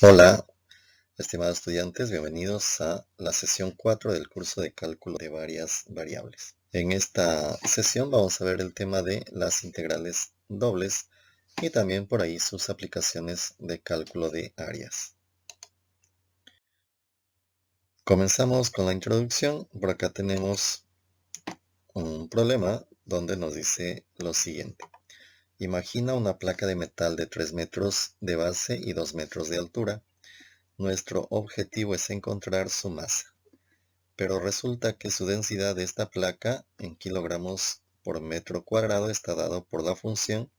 Hola, estimados estudiantes, bienvenidos a la sesión 4 del curso de cálculo de varias variables. En esta sesión vamos a ver el tema de las integrales dobles y también por ahí sus aplicaciones de cálculo de áreas. Comenzamos con la introducción. Por acá tenemos un problema donde nos dice lo siguiente. Imagina una placa de metal de 3 metros de base y 2 metros de altura. Nuestro objetivo es encontrar su masa, pero resulta que su densidad de esta placa en kilogramos por metro cuadrado está dado por la función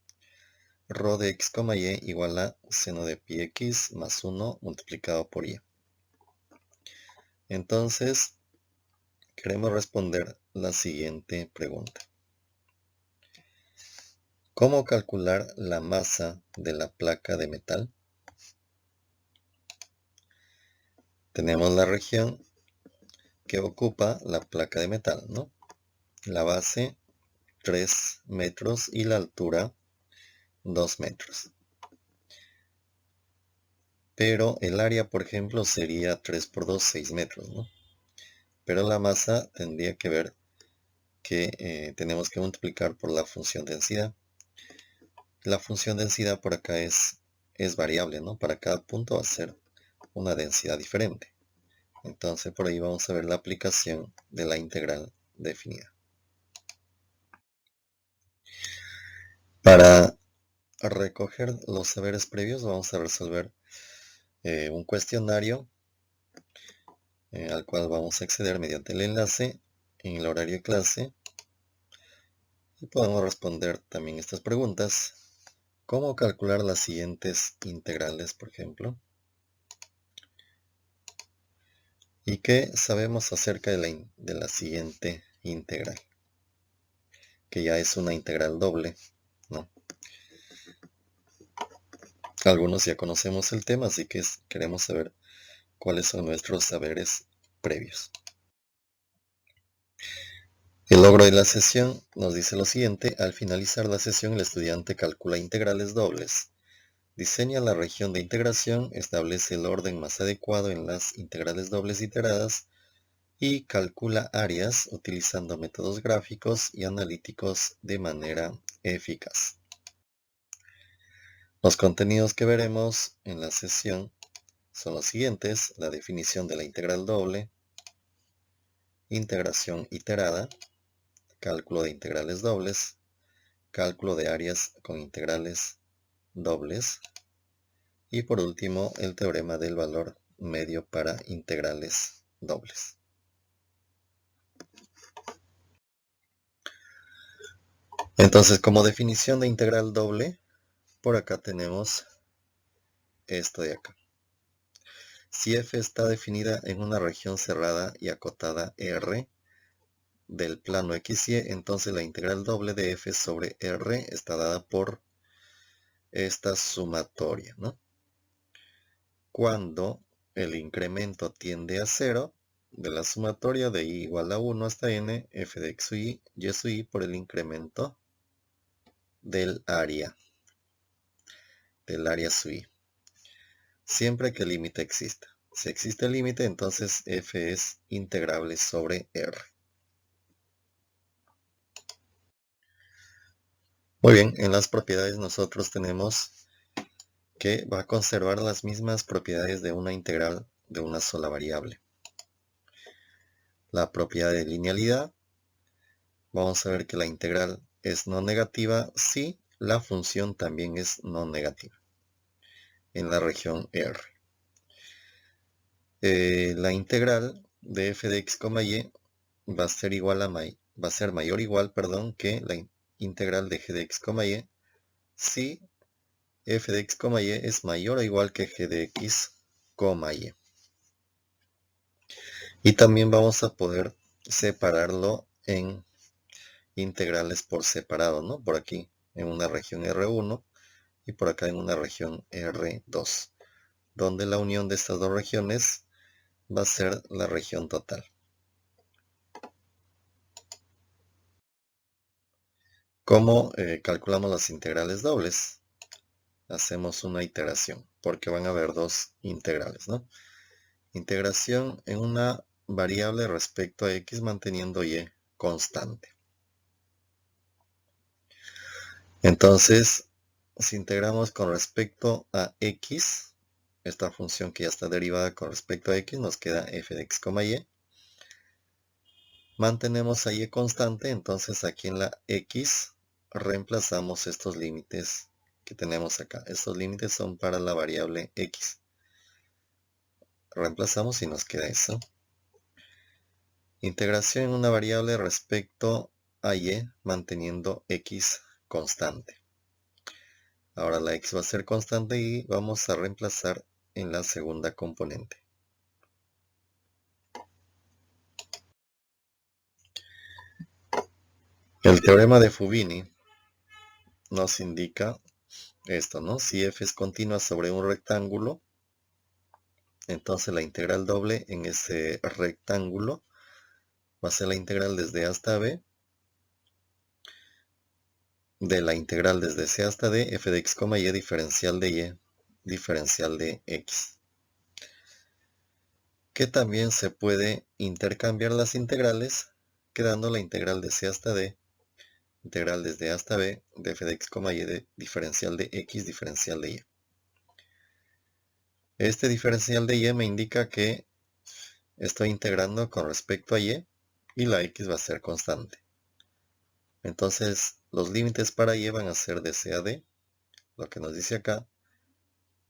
ρ de x, y igual a seno de pi x más 1 multiplicado por y. Entonces, queremos responder la siguiente pregunta. ¿Cómo calcular la masa de la placa de metal? Tenemos la región que ocupa la placa de metal, ¿no? La base 3 metros y la altura 2 metros. Pero el área, por ejemplo, sería 3 por 2, 6 metros, ¿no? Pero la masa tendría que ver que tenemos que multiplicar por la función densidad. La función densidad por acá es variable, ¿no? Para cada punto va a ser una densidad diferente. Entonces por ahí vamos a ver la aplicación de la integral definida. Para recoger los saberes previos vamos a resolver un cuestionario al cual vamos a acceder mediante el enlace en el horario de clase y podemos responder también estas preguntas. ¿Cómo calcular las siguientes integrales, por ejemplo? ¿Y qué sabemos acerca de la siguiente integral? Que ya es una integral doble, ¿no? Algunos ya conocemos el tema, así que queremos saber cuáles son nuestros saberes previos. El logro de la sesión nos dice lo siguiente. Al finalizar la sesión, el estudiante calcula integrales dobles. Diseña la región de integración, establece el orden más adecuado en las integrales dobles iteradas y calcula áreas utilizando métodos gráficos y analíticos de manera eficaz. Los contenidos que veremos en la sesión son los siguientes: la definición de la integral doble, integración iterada, cálculo de integrales dobles, cálculo de áreas con integrales dobles y por último el teorema del valor medio para integrales dobles. Entonces, como definición de integral doble, por acá tenemos esto de acá. Si f está definida en una región cerrada y acotada R del plano XY, entonces la integral doble de f sobre R está dada por esta sumatoria, ¿no? Cuando el incremento tiende a 0, de la sumatoria de y igual a 1 hasta n, f de x y sub y por el incremento del área sub y. Siempre que el límite exista. Si existe el límite, entonces f es integrable sobre R. Muy bien, en las propiedades nosotros tenemos que va a conservar las mismas propiedades de una integral de una sola variable. La propiedad de linealidad, vamos a ver que la integral es no negativa si la función también es no negativa en la región R. La integral de f de x, y va a ser mayor o igual, que la integral de g de x, y si f de x, y es mayor o igual que g de x, y. Y también vamos a poder separarlo en integrales por separado, ¿no? Por aquí en una región R1 y por acá en una región R2, donde la unión de estas dos regiones va a ser la región total. ¿Cómo calculamos las integrales dobles? hacemos una iteración, porque van a haber dos integrales, ¿no? Integración en una variable respecto a x manteniendo y constante. Entonces, si integramos con respecto a x, esta función que ya está derivada con respecto a x, nos queda f de x, y. Mantenemos a y constante, entonces aquí en la x reemplazamos estos límites que tenemos acá. Estos límites son para la variable x. Reemplazamos y nos queda eso. Integración en una variable respecto a y manteniendo x constante. Ahora la x va a ser constante y vamos a reemplazar en la segunda componente. El teorema de Fubini nos indica esto, ¿no? Si f es continua sobre un rectángulo, entonces la integral doble en ese rectángulo va a ser la integral desde a hasta b de la integral desde c hasta d, f de x, y diferencial de y, diferencial de x. Que también se puede intercambiar las integrales, quedando la integral de c hasta d, integral desde a hasta b, de f de x, y de diferencial de x, diferencial de y. Este diferencial de y me indica que estoy integrando con respecto a y la x va a ser constante. Entonces, los límites para y van a ser de c a d, lo que nos dice acá,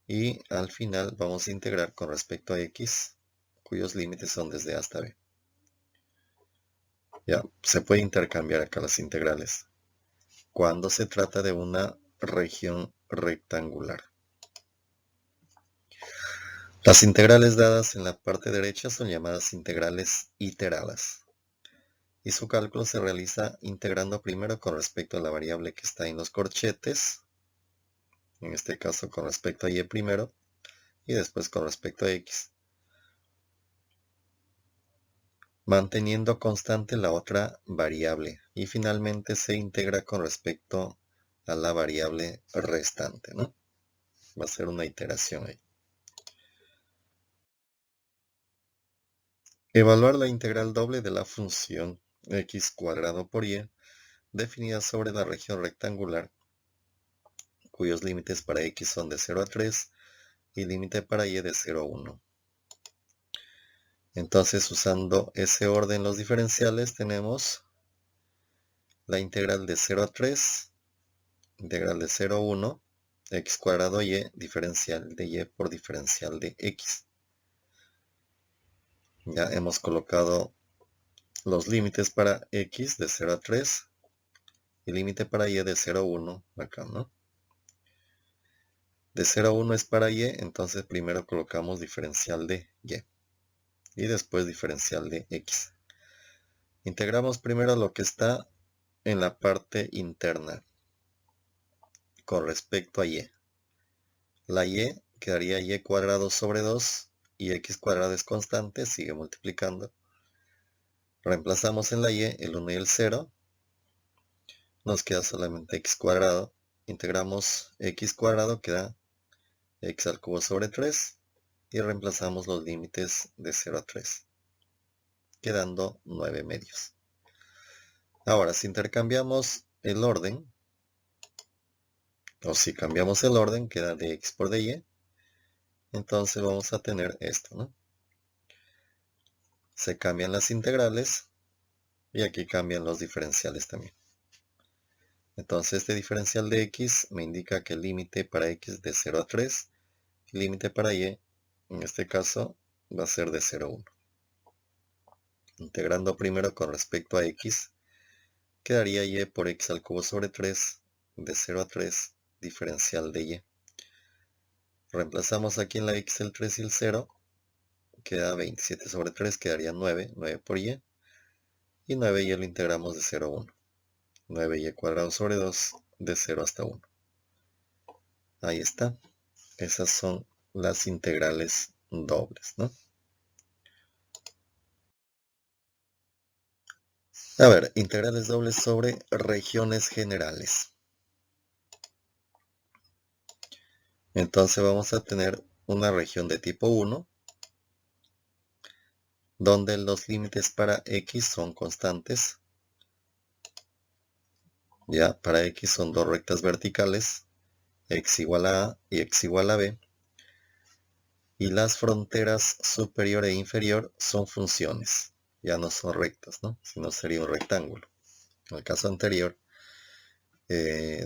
y al final vamos a integrar con respecto a x, cuyos límites son desde a hasta b. Ya, se puede intercambiar acá las integrales cuando se trata de una región rectangular. Las integrales dadas en la parte derecha son llamadas integrales iteradas. Y su cálculo se realiza integrando primero con respecto a la variable que está en los corchetes, en este caso con respecto a y primero, y después con respecto a x, manteniendo constante la otra variable, y finalmente se integra con respecto a la variable restante, ¿no? Va a ser una iteración ahí. Evaluar la integral doble de la función x cuadrado por y, definida sobre la región rectangular, cuyos límites para x son de 0 a 3 y límite para y de 0 a 1. Entonces, usando ese orden los diferenciales, tenemos la integral de 0 a 3, integral de 0 a 1, x cuadrado y, diferencial de y por diferencial de x. Ya hemos colocado los límites para x de 0 a 3 y límite para y de 0 a 1 acá, ¿no? De 0 a 1 es para y, entonces primero colocamos diferencial de y después diferencial de x. Integramos primero lo que está en la parte interna con respecto a y. La y quedaría y cuadrado sobre 2 y x cuadrado es constante, sigue multiplicando. Reemplazamos en la y el 1 y el 0. Nos queda solamente x cuadrado. Integramos x cuadrado, queda x al cubo sobre 3. Y reemplazamos los límites de 0 a 3. Quedando 9 medios. Ahora, si intercambiamos el orden, o si cambiamos el orden, queda de x por de y. Entonces vamos a tener esto, ¿no? Se cambian las integrales y aquí cambian los diferenciales también. Entonces este diferencial de x me indica que el límite para x es de 0 a 3, el límite para y, en este caso, va a ser de 0 a 1. Integrando primero con respecto a x, quedaría y por x al cubo sobre 3, de 0 a 3, diferencial de y. Reemplazamos aquí en la x el 3 y el 0, queda 27 sobre 3, quedaría 9, 9 por y, y 9y lo integramos de 0 a 1. 9y cuadrado sobre 2, de 0 hasta 1. Ahí está. Esas son las integrales dobles, ¿no? A ver, integrales dobles sobre regiones generales. Entonces vamos a tener una región de tipo 1, donde los límites para x son constantes. Ya, para x son dos rectas verticales, x igual a A y x igual a B. Y las fronteras superior e inferior son funciones, ya no son rectas, ¿no? Sino sería un rectángulo. En el caso anterior,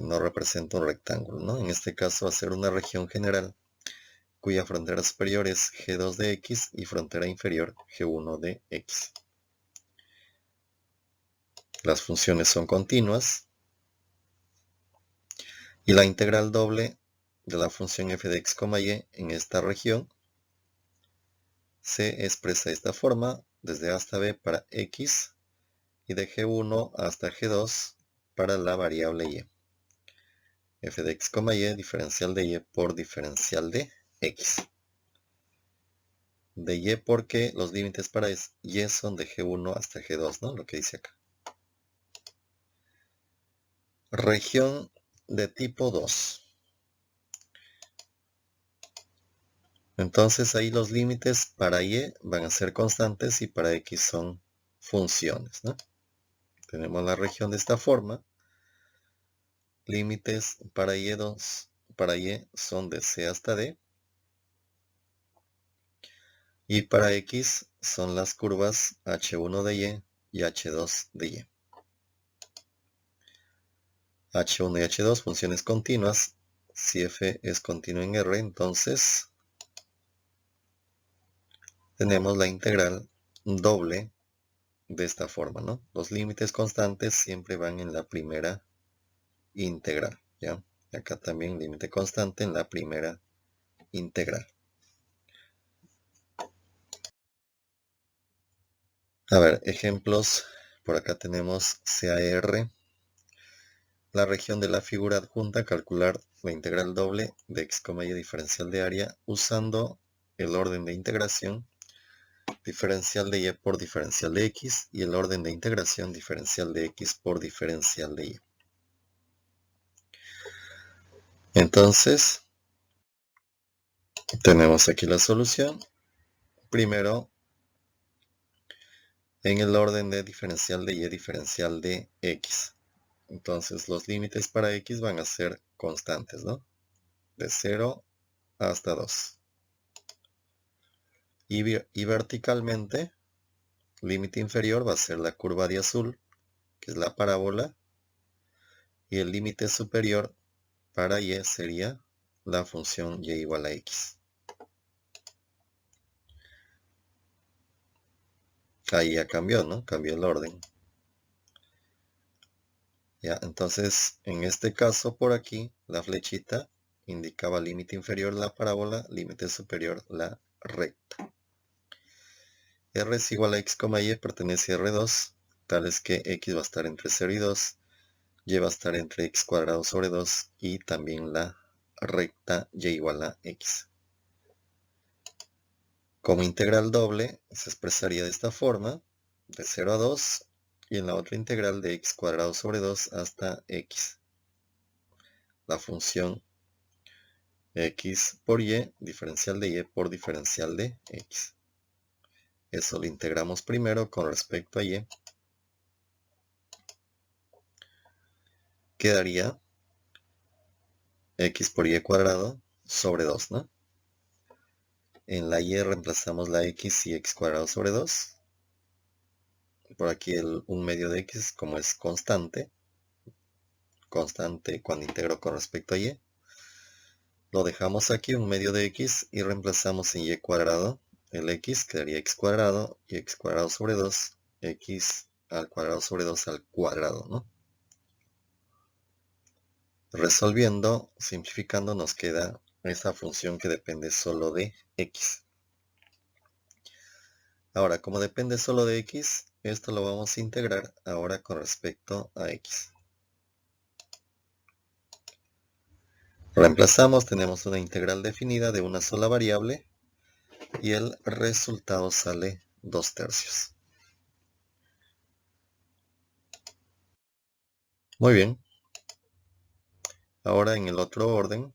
no representa un rectángulo, ¿no? En este caso va a ser una región general cuya frontera superior es g2 de x y frontera inferior g1 de x. Las funciones son continuas y la integral doble de la función f de x, y en esta región se expresa de esta forma, desde a hasta b para x y de g1 hasta g2 para la variable y. F de x, y diferencial de y por diferencial de x. De y porque los límites para y son de g1 hasta g2, ¿no? Lo que dice acá. Región de tipo 2. Entonces ahí los límites para y van a ser constantes y para x son funciones, ¿no? Tenemos la región de esta forma. Límites para y son de c hasta d. Y para x son las curvas h1 de y h2 de y. h1 y h2, funciones continuas. Si f es continuo en R, entonces tenemos la integral doble de esta forma, ¿no? Los límites constantes siempre van en la primera integral, ¿ya? Y acá también límite constante en la primera integral. A ver, ejemplos. Por acá tenemos CAR. La región de la figura adjunta, calcular la integral doble de x, y diferencial de área usando el orden de integración diferencial de y por diferencial de x y el orden de integración diferencial de x por diferencial de y. Entonces, tenemos aquí la solución. Primero, en el orden de diferencial de y diferencial de x. Entonces, los límites para x van a ser constantes, ¿no? De 0 hasta 2. Y verticalmente, límite inferior va a ser la curva de azul, que es la parábola, y el límite superior para y sería la función y igual a x. Ahí ya cambió, ¿no? Cambió el orden. Ya, entonces, en este caso por aquí, la flechita indicaba límite inferior la parábola, límite superior la recta. R es igual a x, y pertenece a R2, tal es que x va a estar entre 0 y 2, y va a estar entre x cuadrado sobre 2 y también la recta y igual a x. Como integral doble se expresaría de esta forma, de 0 a 2, y en la otra integral de x cuadrado sobre 2 hasta x. La función x por y, diferencial de y por diferencial de x. Eso lo integramos primero con respecto a y. Quedaría x por y cuadrado sobre 2, ¿no? En la y reemplazamos la x y x cuadrado sobre 2. Por aquí un medio de x, como es constante cuando integro con respecto a y. Lo dejamos aquí, un medio de x, y reemplazamos en y cuadrado. El x quedaría x cuadrado y x cuadrado sobre 2, x al cuadrado sobre 2 al cuadrado, ¿no? Resolviendo, simplificando, nos queda esta función que depende solo de x. Ahora, como depende solo de x, esto lo vamos a integrar ahora con respecto a x. Reemplazamos, tenemos una integral definida de una sola variable y el resultado sale 2/3. Muy bien. Ahora en el otro orden,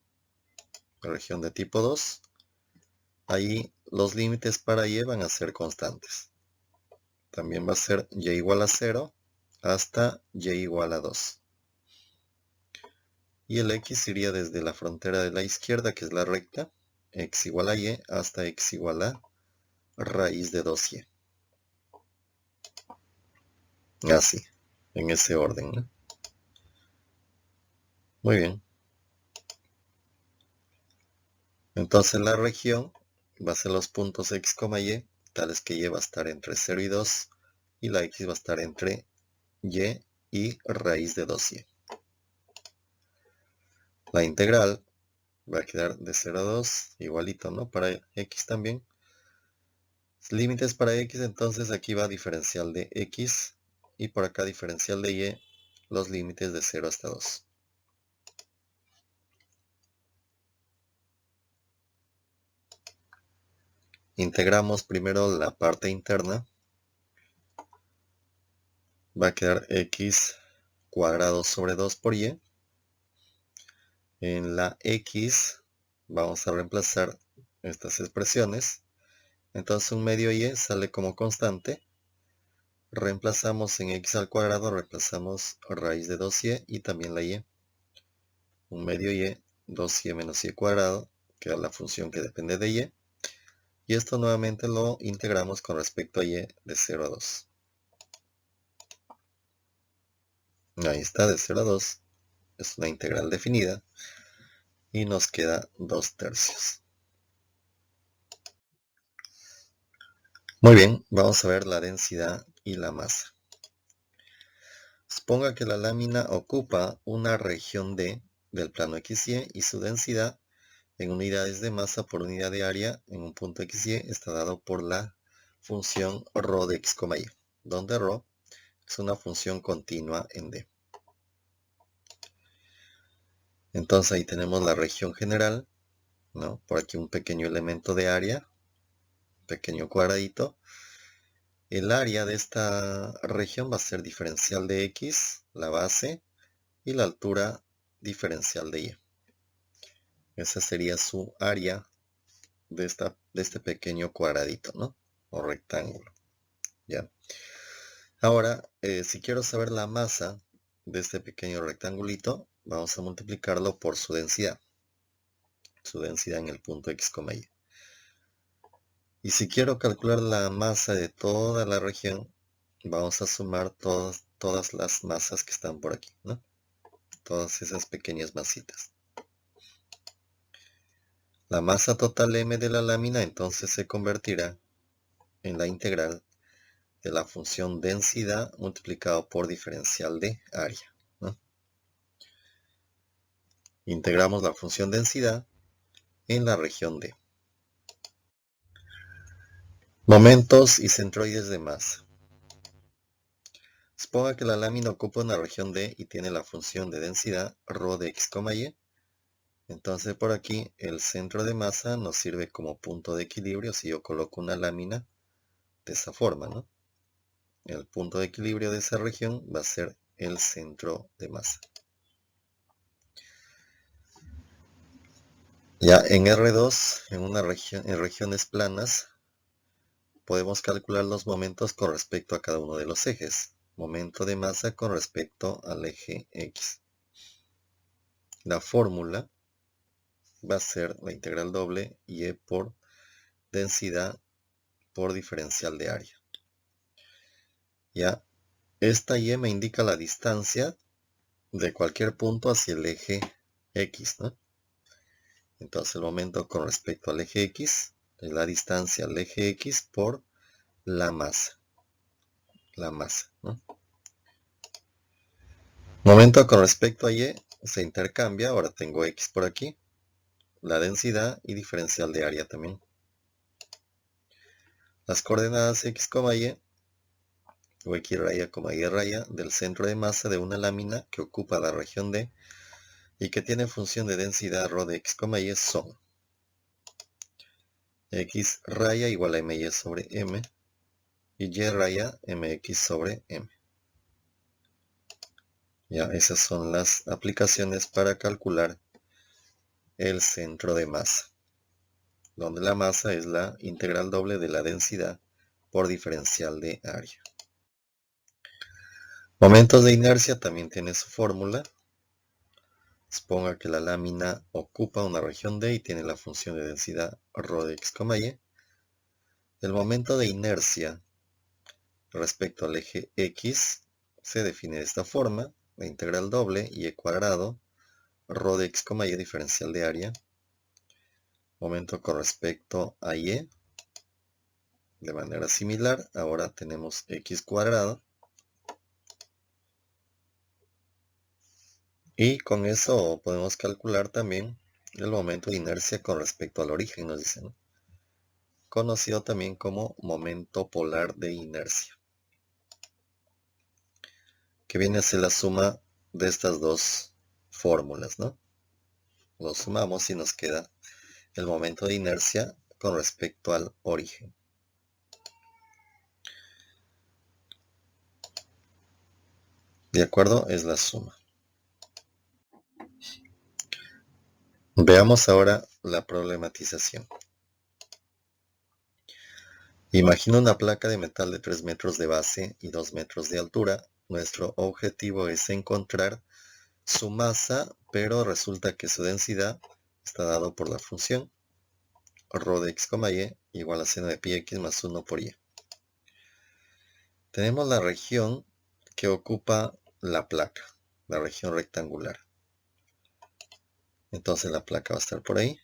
región de tipo 2, ahí los límites para y van a ser constantes. También va a ser y igual a 0 hasta y igual a 2. Y el x iría desde la frontera de la izquierda, que es la recta, x igual a y, hasta x igual a raíz de 2y. Así, en ese orden, ¿no? Muy bien. Entonces la región va a ser los puntos x, y, tales que y va a estar entre 0 y 2, y la x va a estar entre y raíz de 2y. La integral va a quedar de 0 a 2, igualito, ¿no? Para x también. Límites para x, entonces aquí va diferencial de x, y por acá diferencial de y, los límites de 0 hasta 2. Integramos primero la parte interna. Va a quedar x cuadrado sobre 2 por y. En la x vamos a reemplazar estas expresiones. Entonces un medio y sale como constante. Reemplazamos en x al cuadrado, reemplazamos raíz de 2y y también la y. Un medio y, 2y menos y cuadrado, que es la función que depende de y. Y esto nuevamente lo integramos con respecto a y de 0 a 2. Ahí está, de 0 a 2. Es una integral definida. Y nos queda 2/3. Muy bien, vamos a ver la densidad y la masa. Suponga que la lámina ocupa una región D del plano XY y su densidad en unidades de masa por unidad de área en un punto XY está dado por la función ρ de x, y, donde ρ es una función continua en D. Entonces ahí tenemos la región general, ¿no? Por aquí un pequeño elemento de área, pequeño cuadradito. El área de esta región va a ser diferencial de x, la base, y la altura diferencial de y. Esa sería su área de este pequeño cuadradito, ¿no? O rectángulo. ¿Ya? Ahora, si quiero saber la masa de este pequeño rectangulito, vamos a multiplicarlo por su densidad. Su densidad en el punto x, y. Y si quiero calcular la masa de toda la región, vamos a sumar todas las masas que están por aquí, ¿no? Todas esas pequeñas masitas. La masa total m de la lámina entonces se convertirá en la integral de la función densidad multiplicado por diferencial de área, ¿no? Integramos la función densidad en la región D. Momentos y centroides de masa. Suponga que la lámina ocupa una región D y tiene la función de densidad ρ de x, y. Entonces por aquí el centro de masa nos sirve como punto de equilibrio si yo coloco una lámina de esa forma, ¿no? El punto de equilibrio de esa región va a ser el centro de masa. Ya en R2, en regiones planas, podemos calcular los momentos con respecto a cada uno de los ejes. Momento de masa con respecto al eje X. La fórmula va a ser la integral doble y por densidad por diferencial de área. Ya, esta y me indica la distancia de cualquier punto hacia el eje X, ¿no? Entonces el momento con respecto al eje X es la distancia al eje X por la masa. La masa, ¿no? Momento con respecto a Y se intercambia, ahora tengo X por aquí, la densidad y diferencial de área también. Las coordenadas X, Y, o X raya, Y raya, del centro de masa de una lámina que ocupa la región D y que tiene función de densidad ρ de X, Y son X raya igual a MY sobre M y Y raya MX sobre M. Ya, esas son las aplicaciones para calcular el centro de masa, donde la masa es la integral doble de la densidad por diferencial de área. Momentos de inercia también tiene su fórmula. Suponga que la lámina ocupa una región D y tiene la función de densidad ρ de x, y. El momento de inercia respecto al eje X se define de esta forma: la integral doble y cuadrado ρ de x, y diferencial de área. Momento con respecto a y, de manera similar, ahora tenemos x cuadrado. Y con eso podemos calcular también el momento de inercia con respecto al origen, nos dicen, ¿no? Conocido también como momento polar de inercia, que viene a ser la suma de estas dos fórmulas, ¿no? Lo sumamos y nos queda el momento de inercia con respecto al origen. ¿De acuerdo? Es la suma. Veamos ahora la problematización. Imagina una placa de metal de 3 metros de base y 2 metros de altura. Nuestro objetivo es encontrar su masa, pero resulta que su densidad está dado por la función ρ de x, y igual a seno de pi x más 1 por y. Tenemos la región que ocupa la placa, la región rectangular. Entonces la placa va a estar por ahí.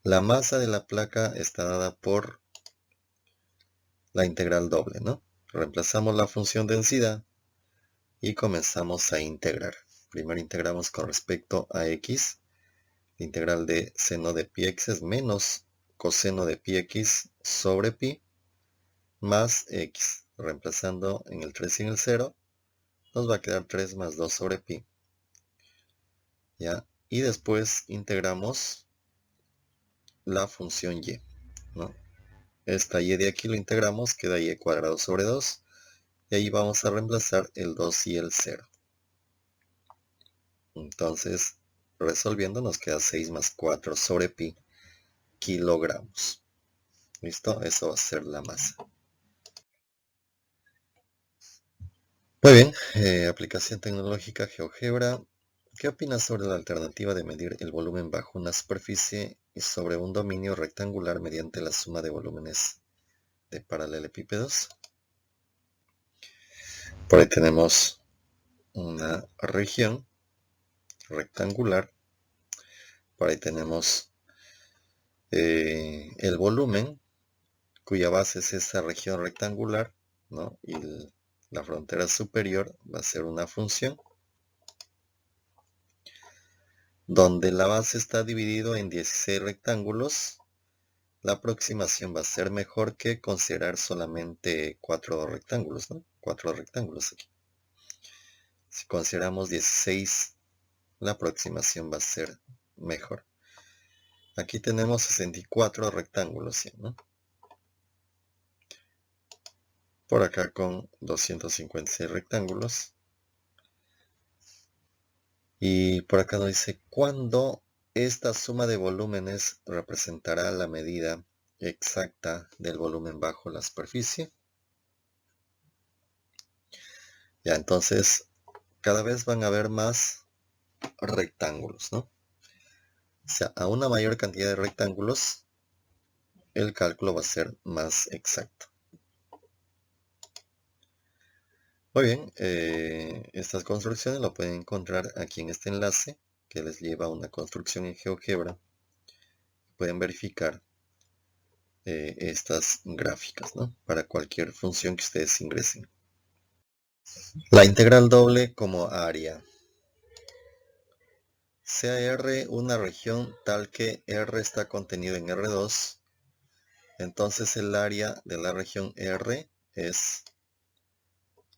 La masa de la placa está dada por la integral doble, ¿no? Reemplazamos la función densidad y comenzamos a integrar. Primero integramos con respecto a x. La integral de seno de pi x es menos coseno de pi x sobre pi más x. Reemplazando en el 3 y en el 0, nos va a quedar 3 más 2 sobre pi. ¿Ya? Y después integramos la función y, ¿no? Esta y de aquí lo integramos, queda y cuadrado sobre 2. Y ahí vamos a reemplazar el 2 y el 0. Entonces, resolviendo nos queda 6 más 4 sobre pi kilogramos. ¿Listo? Eso va a ser la masa. Muy bien, aplicación tecnológica GeoGebra. ¿Qué opinas sobre la alternativa de medir el volumen bajo una superficie y sobre un dominio rectangular mediante la suma de volúmenes de paralelepípedos? Por ahí tenemos una región rectangular. Por ahí tenemos el volumen, cuya base es esa región rectangular, ¿no? Y la frontera superior va a ser una función donde la base está dividido en 16 rectángulos. La aproximación va a ser mejor que considerar solamente 4 rectángulos, ¿no? 4 rectángulos aquí. Si consideramos 16, la aproximación va a ser mejor. Aquí tenemos 64 rectángulos, ¿no? Por acá con 256 rectángulos. Y por acá nos dice, ¿cuándo esta suma de volúmenes representará la medida exacta del volumen bajo la superficie? Ya, entonces, cada vez van a haber más rectángulos, ¿no? O sea, a una mayor cantidad de rectángulos, el cálculo va a ser más exacto. Muy bien, estas construcciones lo pueden encontrar aquí en este enlace, que les lleva a una construcción en GeoGebra. Pueden verificar estas gráficas, ¿no? Para cualquier función que ustedes ingresen. La integral doble como área. Sea R una región tal que R está contenido en R2, entonces el área de la región R es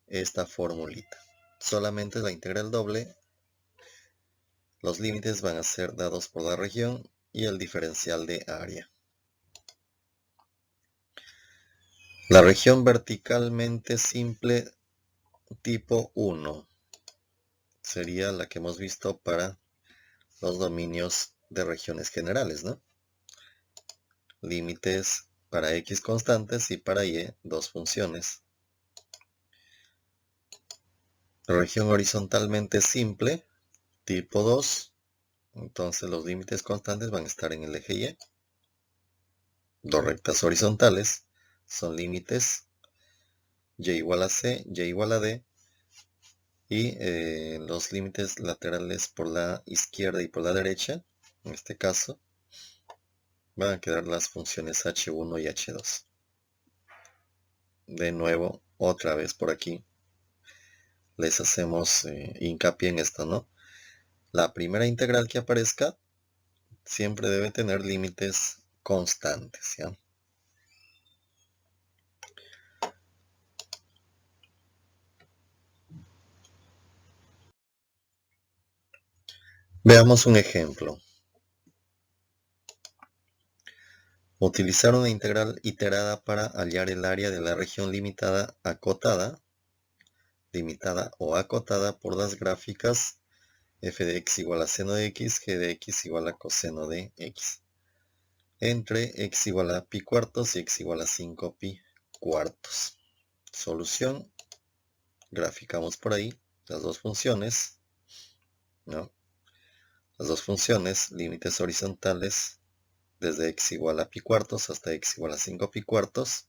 esta formulita. Solamente la integral doble, los límites van a ser dados por la región y el diferencial de área. La región verticalmente simple tipo 1 sería la que hemos visto para los dominios de regiones generales, ¿no? Límites para x constantes y para y dos funciones. Región horizontalmente simple, tipo 2. Entonces los límites constantes van a estar en el eje y. Dos rectas horizontales son límites y igual a c, y igual a d. Y los límites laterales por la izquierda y por la derecha, en este caso, van a quedar las funciones h1 y h2. De nuevo, otra vez por aquí, les hacemos hincapié en esto, ¿no? La primera integral que aparezca siempre debe tener límites constantes, ¿ya? Veamos un ejemplo. Utilizar una integral iterada para hallar el área de la región limitada o acotada por las gráficas f de x igual a seno de x, g de x igual a coseno de x, entre x igual a pi cuartos y x igual a 5 pi cuartos. Solución, graficamos por ahí las dos funciones, ¿no? Las dos funciones, límites horizontales, desde x igual a pi cuartos hasta x igual a 5 pi cuartos,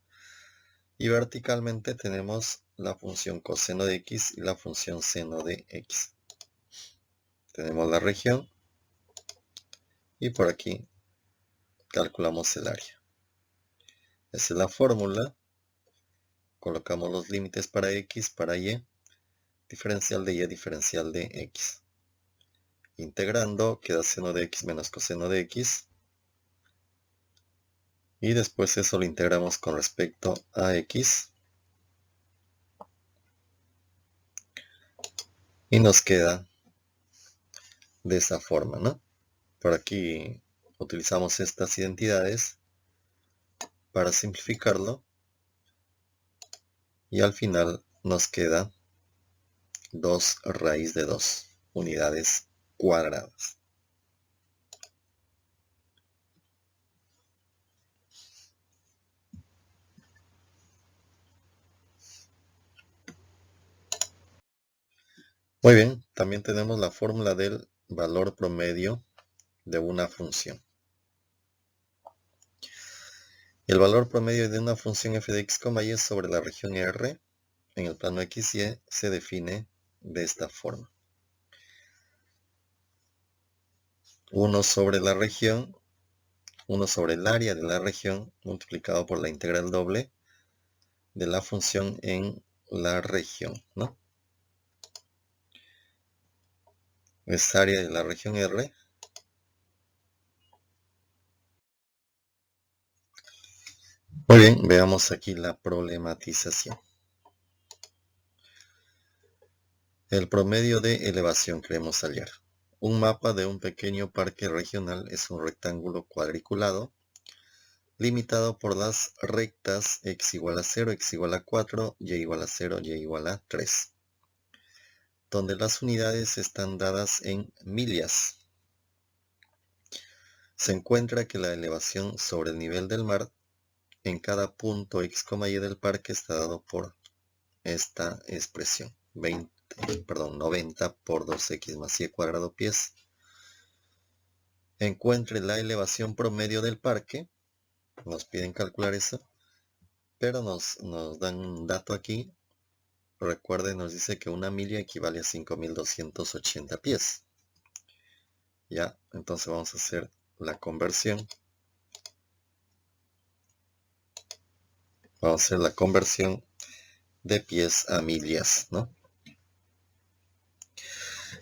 y verticalmente tenemos la función coseno de x y la función seno de x. Tenemos la región y por aquí calculamos el área. Esa es la fórmula. Colocamos los límites para x, para y, diferencial de y, diferencial de x. Integrando queda seno de x menos coseno de x. Y después eso lo integramos con respecto a x. Y nos queda de esa forma, ¿no? Por aquí utilizamos estas identidades para simplificarlo. Y al final nos queda 2 raíz de 2 unidades cuadradas. Muy bien, también tenemos la fórmula del valor promedio de una función. El valor promedio de una función f de x, y sobre la región R en el plano x y se define de esta forma. 1 sobre la región, 1 sobre el área de la región multiplicado por la integral doble de la función en la región, ¿no? Es área de la región R. Muy bien, veamos aquí la problematización. El promedio de elevación queremos hallar. Un mapa de un pequeño parque regional es un rectángulo cuadriculado limitado por las rectas x igual a 0, x igual a 4, y igual a 0, y igual a 3, donde las unidades están dadas en millas. Se encuentra que la elevación sobre el nivel del mar en cada punto x, y del parque está dado por esta expresión, 90 por 2x más y cuadrado pies. Encuentre la elevación promedio del parque. Nos piden calcular eso, pero nos dan un dato aquí. Recuerden, nos dice que una milla equivale a 5.280 pies. Ya, entonces vamos a hacer la conversión. Vamos a hacer la conversión de pies a millas, ¿no?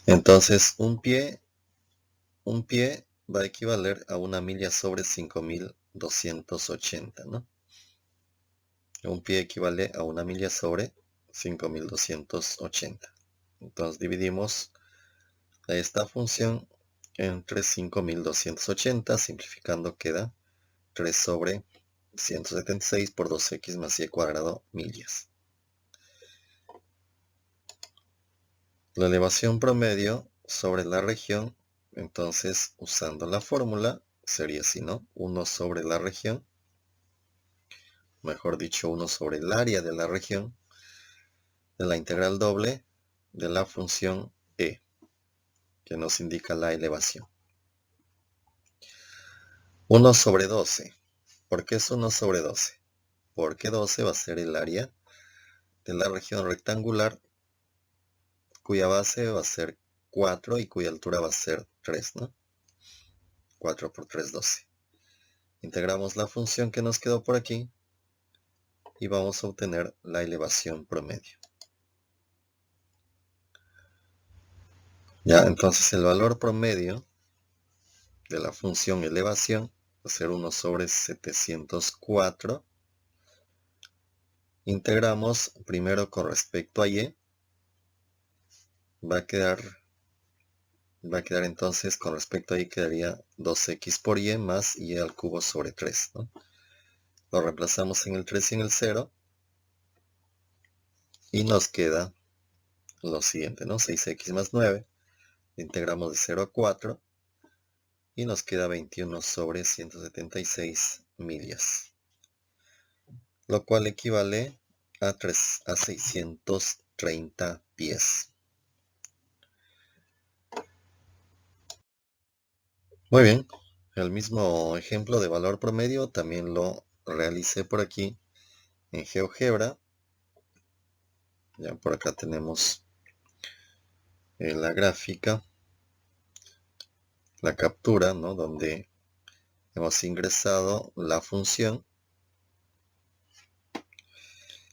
Entonces, un pie va a equivaler a una milla sobre 5.280, ¿no? Un pie equivale a una milla sobre 5.280. Entonces dividimos esta función entre 5.280, simplificando queda 3 sobre 176 por 2x más y cuadrado millas. La elevación promedio sobre la región Entonces, usando la fórmula, sería así, ¿no? 1 sobre la región, mejor dicho, 1 sobre el área de la región, de la integral doble de la función e, que nos indica la elevación. 1 sobre 12. ¿Por qué es 1 sobre 12? Porque 12 va a ser el área de la región rectangular, cuya base va a ser 4 y cuya altura va a ser 3, ¿no? 4 por 3, 12. Integramos la función que nos quedó por aquí y vamos a obtener la elevación promedio. Ya, entonces el valor promedio de la función elevación va a ser 1 sobre 704. Integramos primero con respecto a y. Va a quedar entonces, con respecto a y, quedaría 2x por y más y al cubo sobre 3, ¿no? Lo reemplazamos en el 3 y en el 0. Y nos queda lo siguiente, ¿no? 6x más 9. Integramos de 0 a 4. Y nos queda 21 sobre 176 millas. Lo cual equivale a 630 pies. Muy bien. El mismo ejemplo de valor promedio también lo realicé por aquí en GeoGebra. Ya por acá tenemos la gráfica, la captura, ¿no? Donde hemos ingresado la función.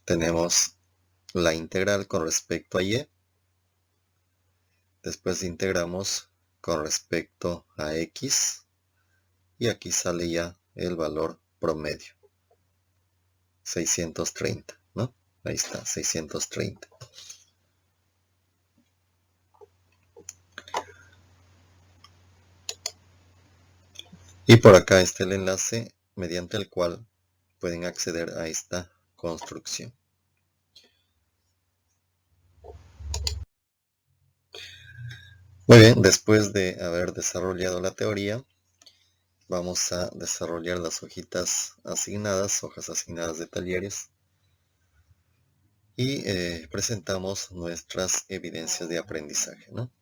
Tenemos la integral con respecto a y. Después integramos con respecto a x. Y aquí sale ya el valor promedio. 630, ¿no? Ahí está, 630. Y por acá está el enlace mediante el cual pueden acceder a esta construcción. Muy bien, después de haber desarrollado la teoría, vamos a desarrollar las hojas asignadas de talleres. Y presentamos nuestras evidencias de aprendizaje, ¿no?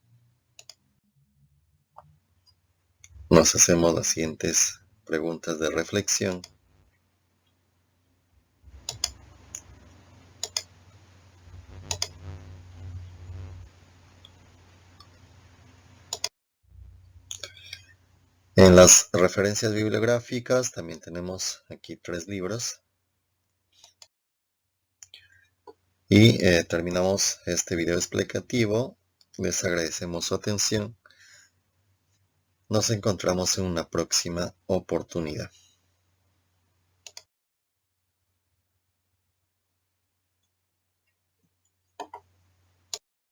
Nos hacemos las siguientes preguntas de reflexión. En las referencias bibliográficas también tenemos aquí 3 libros. Y terminamos este video explicativo. Les agradecemos su atención. Nos encontramos en una próxima oportunidad.